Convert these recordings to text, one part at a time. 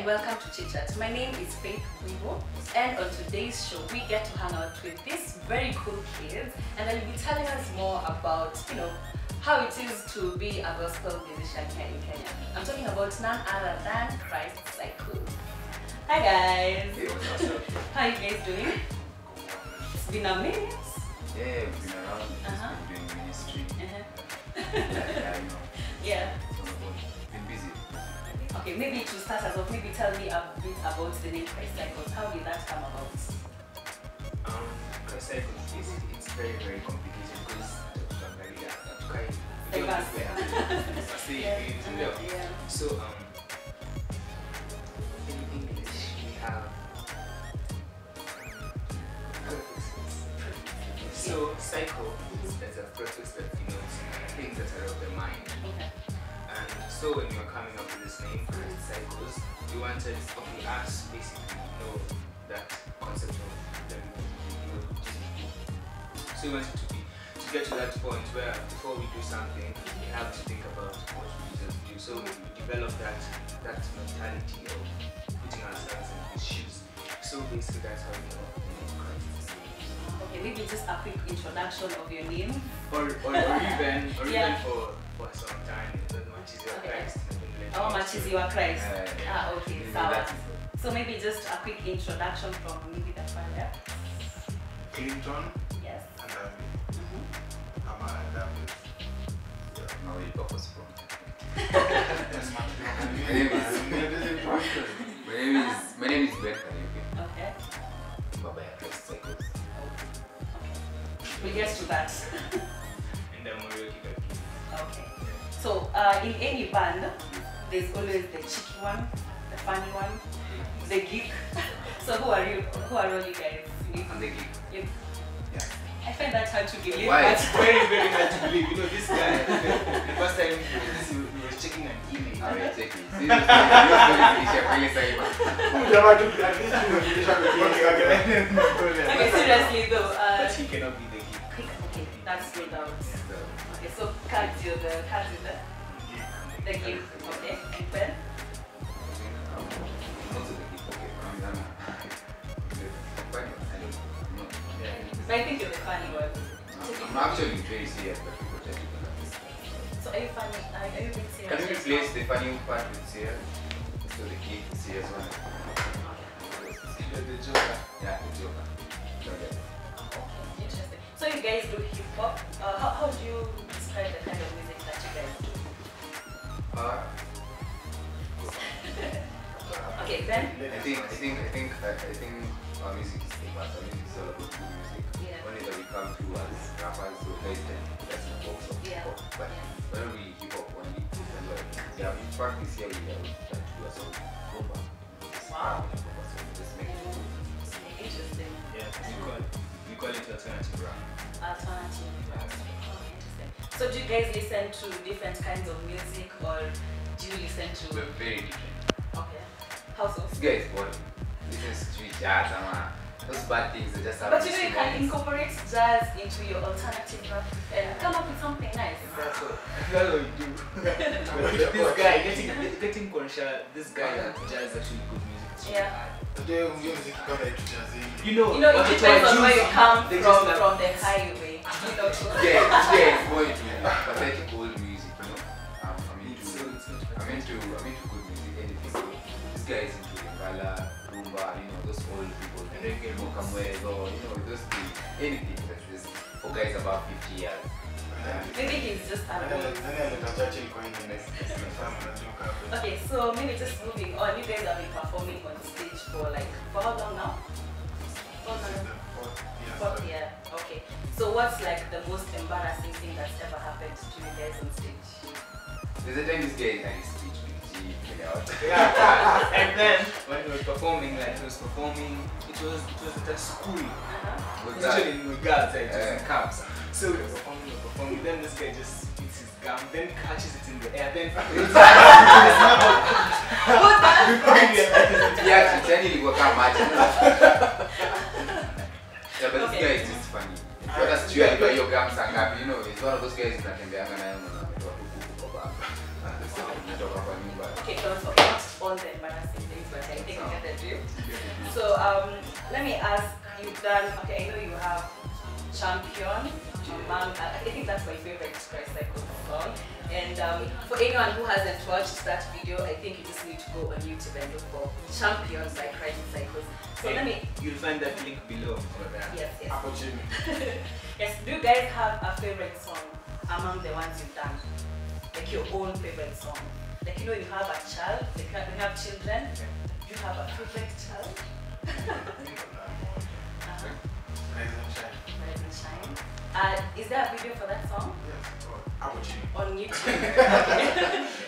welcome to ChitChat. My name is Faith Wibo, and on today's show we get to hang out with these very cool kids, and they'll be telling us more about, how it is to be a gospel musician here in Kenya. I'm talking about none other than Christ Cycoz. Hi guys. Hey, what's up? How are you guys doing? It's been a minute. Yeah, we've been around. Just been doing ministry. Yeah. Been busy. Okay, maybe to start us off, maybe tell me a bit about the name Christ Cycoz. How did that come about? Christ Cycoz it's very, very complicated because so in English we have so cycle is a prefix that denotes things that are of the mind. And so when we were coming up with this name, Christ Cycoz, we wanted us basically know that concept of the so we wanted to get to that point where before we do something, we have to think about what we just do. So we develop that mentality of putting ourselves in his shoes. So basically that's how we know Christ. Okay, maybe just a quick introduction of your name. Or even for some time, that much is your Christ. How much is your Christ? Okay, so maybe just a quick introduction from maybe the father. Clinton. Yes. And David. I'm a David. Now we purpose from. My name is Ben. Okay. Baba Christ Cycoz. We'll get to that. And then we're working at Okay. So in any band, there's always the cheeky one, the funny one, the geek. So who are all you guys? I'm the geek. Yeah. I find that hard to believe. Why? It's very, very hard to believe. You know, this guy, the first time we were checking an email. Alright, check it. Seriously, Okay, seriously though. But he cannot be the geek. Okay, that's good out. Okay, so kidz, you're the geek. Okay, and Ben? But I think you're the funny one. I'm actually very serious, but people try to think of this. So are you funny? Are you being serious? Can we replace the funny part with serious? So the kid, the serious one. The Joker. Yeah, the Joker. Okay, interesting. So you guys do hip hop. How do you describe the kind of music that you guys do? Okay, Ben? I think our music is famous. Our music is all about good music. Yeah. Only that we come through as rappers, so guys that's the box of hip hop. But we're not really hip hop only. Yeah, in fact this year we have to do a song rumba. Wow. So just make it cool. Interesting. Yeah, we call it alternative rap. Alternative. Oh, interesting. So do you guys listen to different kinds of music, or do you listen to? We're very different. Okay. How so? This guy is boring. Listen to street jazz, those bad things that just happen. But you can incorporate jazz into your alternative rap and come up with something nice. That's what we do. This guy, getting conscious, this guy that jazz is actually good music. Yeah. You know, it depends on where you come they from just the highway. Yeah, it's more into pathetic old music, I'm into good music, anything. So this guy is into Lingala, Rumba, those old people, Mokamwezo, those things, anything that's just for guys above 50 years. Maybe he's just Okay, so maybe just moving on. You guys have been performing on stage for how long now? 4 years. Okay. So what's the most embarrassing thing that's ever happened to you guys on stage? There's a time this guy is his speech with G. Yeah. And then when he was performing, it was at a school. Usually in Mugaza, it was in camps. So we were performing, then this guy just spits his gum, then catches it in the air, then Yeah, to tell you what can match. Yeah, but this guy is just funny. What does you by your gums and gap? He's one of those guys that can be Okay, not all the embarrassing things, but So let me ask, you've done, okay, I know you have Champion, I think that's my favorite Christ Cycoz song. And for anyone who hasn't watched that video, I think you just need to go on YouTube and look for Champion by Christ Cycoz. So let me... You'll find that link below for that. Yes, yes. Opportunity. Yes, do you guys have a favorite song among the ones you've done? Like your own favorite song? Like, you know, you have a child, like you have children. Do you have a favorite child? Rise and shine. Rise and Shine. Is there a video for that song? Yes. Opportunity. On YouTube.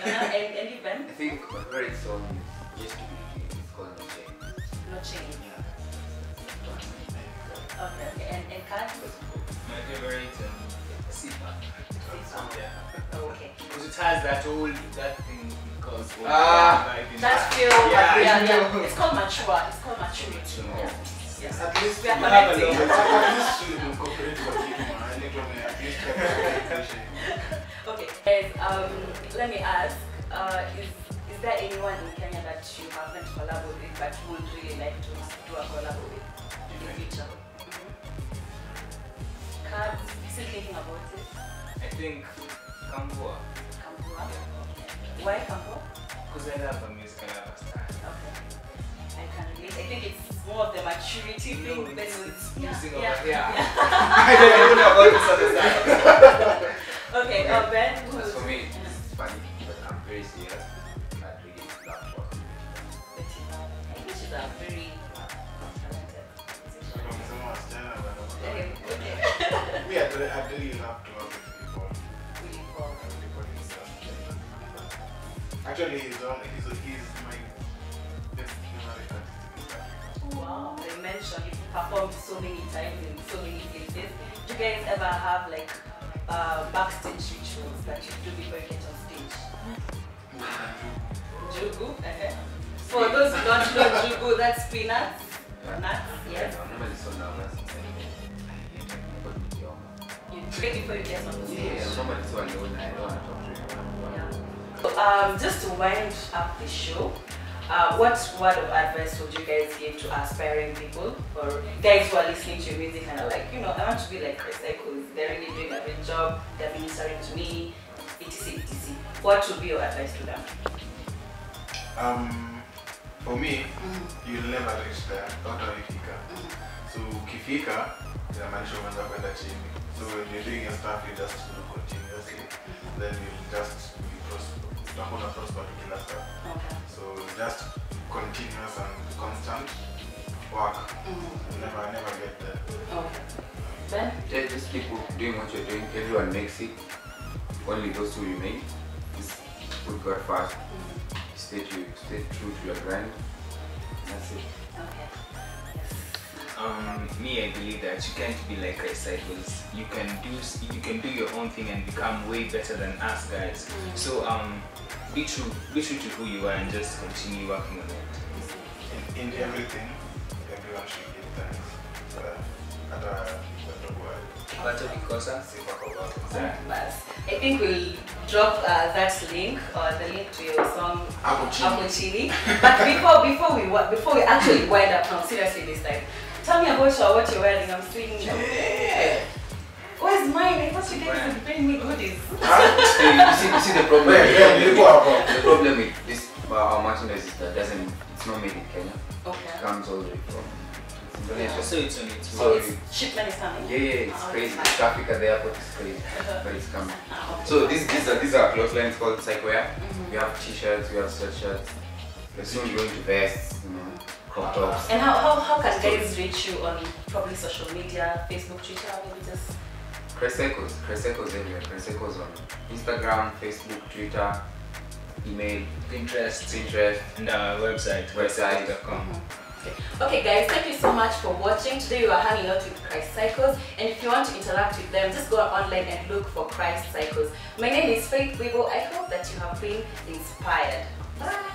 Okay. And you, Ben? I think my favorite song used to be, it's called No Chain. No Change. Yeah. Okay, okay. And Kat? My favorite Sipa. Yeah. Oh, okay. Because it has that whole that thing because That's feel. Yeah. It's called mature. It's called maturity. No. Yes. At least We are you have a connecting. at least you incorporate what you do. I need to at least appreciate. Okay. Guys, let me ask. Is there anyone in Kenya that you haven't collaborated with but would really like to do a collab with in the future? Kat, still thinking about it? I think Kambua. Kambua? Why Kambua? Because I love her music, I love her style. Okay. I can relate. I think it's more of the maturity thing. No, than it's yeah, music yeah, over here. yeah. I don't know about this other side. Okay, Ben, who As is for me, it's funny, but I'm very serious. I really love working with Bettina? I think she's a very talented musician. Okay, okay. I really love to work with people. Really cool. Everybody is actually, he's my best favorite artist. Wow. They mentioned you performed so many times in so many places. Do you guys ever have like backstage rituals that you do before you get on stage? Jugu? For those who don't know Jugu, that's peanuts. Nuts, yes. I'm normally so nervous. You drink before you get on the stage. Yeah, I'm normally so alone. I don't want to talk to anyone. Yeah. So, just to wind up the show, what word of advice would you guys give to aspiring people or guys who are listening to your music and are like, you know, I want to be like Christ Cycoz, they're really doing a great job, they're ministering to me, etc, etc. What would be your advice to them? For me, you'll never reach there, not ukifika. So ukifika, inamaanisha umeanza kwenda chini. So when you're doing your stuff, you just do continuously. Then you'll just be prosper to kila stuff. Okay. So just continuous and constant work. Never get there. Okay. Ben? Yeah, just keep doing what you're doing. Everyone makes it. Only those who remain. Just put God first. Stay true to your grind. That's it. Okay. Me, I believe that you can't be like Christ Cycoz. You can do your own thing and become way better than us guys. So be true to who you are and just continue working on it. In everything, everyone should give thanks. But because I think we'll drop that link or the link to your song Apochini. But before we actually wind up now, seriously this time, tell me about what you're wearing. I'm seeing. Yeah. Where's mine? I thought you guys would bring me goodies. You see the problem. The problem with this our merchandise is that it's not made in Kenya. Okay. It comes all the way from Indonesia. So it's on its So way. It's shipment is coming. Yeah, it's crazy. The traffic at the airport is crazy, but it's coming. Okay. So these are clothes lines called Cycoz. We have t-shirts, we have sweatshirts. We're soon going to vests, crop tops. And how can guys reach you on probably social media, Facebook, Twitter, maybe just? Christ Cycoz everywhere. Christ Cycoz on Instagram, Facebook, Twitter, email, Pinterest, and our website, website.com. Okay guys, thank you so much for watching. Today we are hanging out with Christ Cycoz, and if you want to interact with them, just go online and look for Christ Cycoz. My name is Faith Wibo. I hope that you have been inspired. Bye!